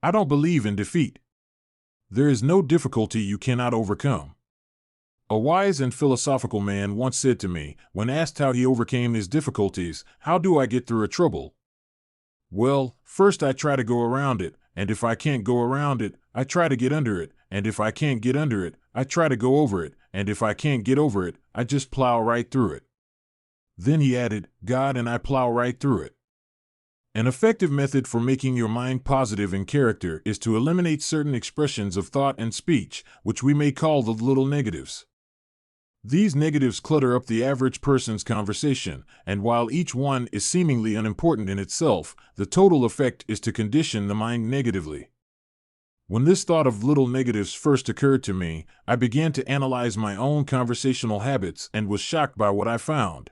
I don't believe in defeat. There is no difficulty you cannot overcome. A wise and philosophical man once said to me, when asked how he overcame his difficulties, "How do I get through a trouble?" "Well, first I try to go around it, and if I can't go around it, I try to get under it, and if I can't get under it, I try to go over it, and if I can't get over it, I just plow right through it." Then he added, "God and I plow right through it." An effective method for making your mind positive in character is to eliminate certain expressions of thought and speech, which we may call the little negatives. These negatives clutter up the average person's conversation, and while each one is seemingly unimportant in itself, the total effect is to condition the mind negatively. When this thought of little negatives first occurred to me, I began to analyze my own conversational habits and was shocked by what I found.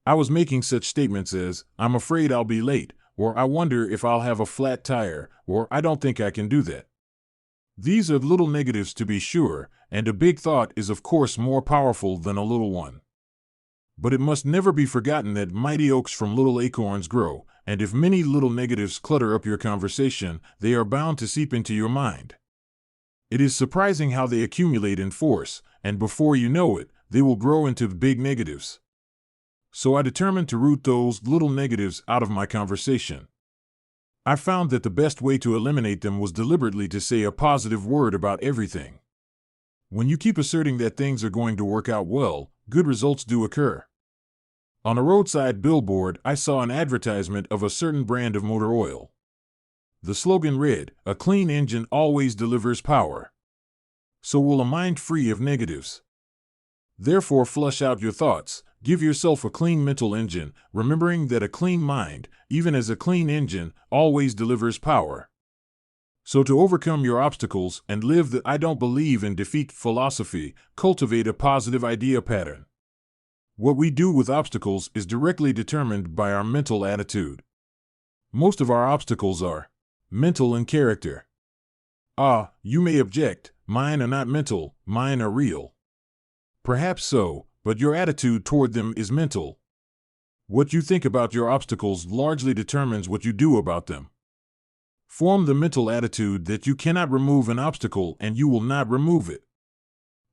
I was making such statements as, "I'm afraid I'll be late," or "I wonder if I'll have a flat tire," or "I don't think I can do that." These are little negatives to be sure, and a big thought is of course more powerful than a little one. But it must never be forgotten that mighty oaks from little acorns grow, and if many little negatives clutter up your conversation, they are bound to seep into your mind. It is surprising how they accumulate in force, and before you know it, they will grow into big negatives. So I determined to root those little negatives out of my conversation. I found that the best way to eliminate them was deliberately to say a positive word about everything. When you keep asserting that things are going to work out well, good results do occur. On a roadside billboard, I saw an advertisement of a certain brand of motor oil. The slogan read, "A clean engine always delivers power." So will a mind free of negatives. Therefore, flush out your thoughts. Give yourself a clean mental engine, remembering that a clean mind, even as a clean engine, always delivers power. So to overcome your obstacles and live the "I don't believe in defeat" philosophy, cultivate a positive idea pattern. What we do with obstacles is directly determined by our mental attitude. Most of our obstacles are mental in character. You may object, mine are not mental, mine are real. Perhaps so, but your attitude toward them is mental. What you think about your obstacles largely determines what you do about them. Form the mental attitude that you cannot remove an obstacle and you will not remove it.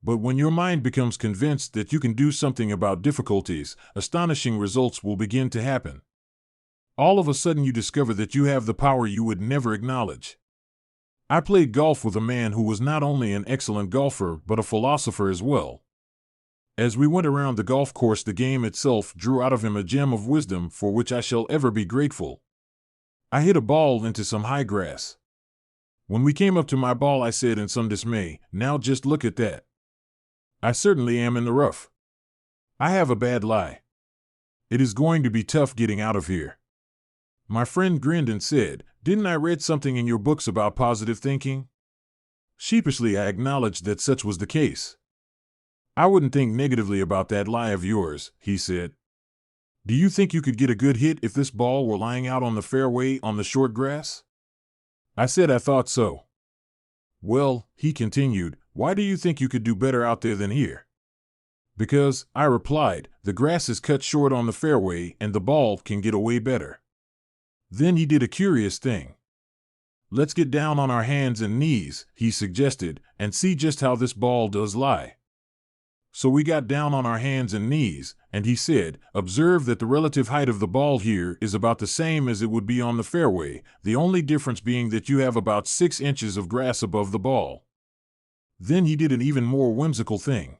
But when your mind becomes convinced that you can do something about difficulties, astonishing results will begin to happen. All of a sudden you discover that you have the power you would never acknowledge. I played golf with a man who was not only an excellent golfer but a philosopher as well. As we went around the golf course, the game itself drew out of him a gem of wisdom for which I shall ever be grateful. I hit a ball into some high grass. When we came up to my ball, I said in some dismay, "Now just look at that. I certainly am in the rough. I have a bad lie. It is going to be tough getting out of here." My friend grinned and said, "Didn't I read something in your books about positive thinking?" Sheepishly, I acknowledged that such was the case. "I wouldn't think negatively about that lie of yours," he said. "Do you think you could get a good hit if this ball were lying out on the fairway on the short grass?" I said I thought so. "Well," he continued, "why do you think you could do better out there than here?" "Because," I replied, "the grass is cut short on the fairway and the ball can get away better." Then he did a curious thing. "Let's get down on our hands and knees," he suggested, "and see just how this ball does lie." So we got down on our hands and knees, and he said, "Observe that the relative height of the ball here is about the same as it would be on the fairway, the only difference being that you have about 6 inches of grass above the ball." Then he did an even more whimsical thing.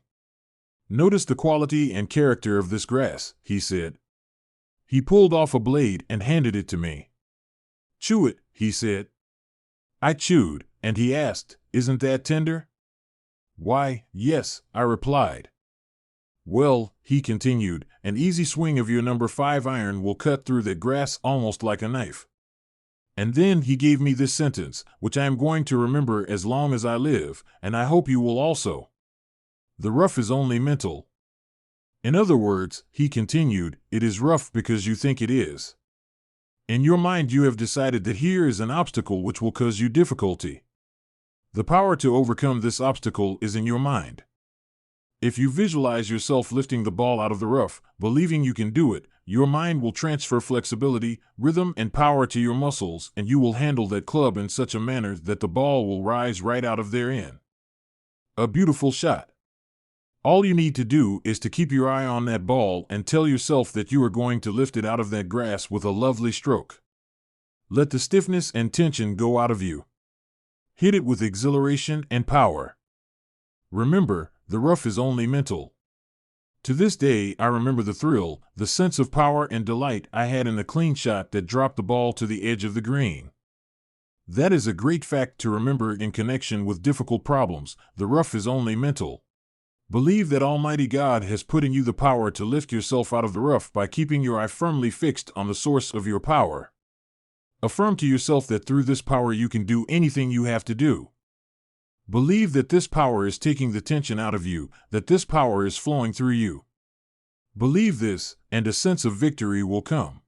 "Notice the quality and character of this grass," he said. He pulled off a blade and handed it to me. "Chew it," he said. I chewed, and he asked, "Isn't that tender?" "Why, yes," I replied. "Well," he continued, "an easy swing of your number 5 iron will cut through that grass almost like a knife." And then he gave me this sentence, which I am going to remember as long as I live, and I hope you will also. "The rough is only mental." In other words, he continued, it is rough because you think it is. In your mind you have decided that here is an obstacle which will cause you difficulty. The power to overcome this obstacle is in your mind. If you visualize yourself lifting the ball out of the rough, believing you can do it, your mind will transfer flexibility, rhythm, and power to your muscles, and you will handle that club in such a manner that the ball will rise right out of therein. A beautiful shot. All you need to do is to keep your eye on that ball and tell yourself that you are going to lift it out of that grass with a lovely stroke. Let the stiffness and tension go out of you. Hit it with exhilaration and power. Remember, the rough is only mental. To this day, I remember the thrill, the sense of power and delight I had in the clean shot that dropped the ball to the edge of the green. That is a great fact to remember in connection with difficult problems. The rough is only mental. Believe that Almighty God has put in you the power to lift yourself out of the rough by keeping your eye firmly fixed on the source of your power. Affirm to yourself that through this power you can do anything you have to do. Believe that this power is taking the tension out of you, that this power is flowing through you. Believe this, and a sense of victory will come.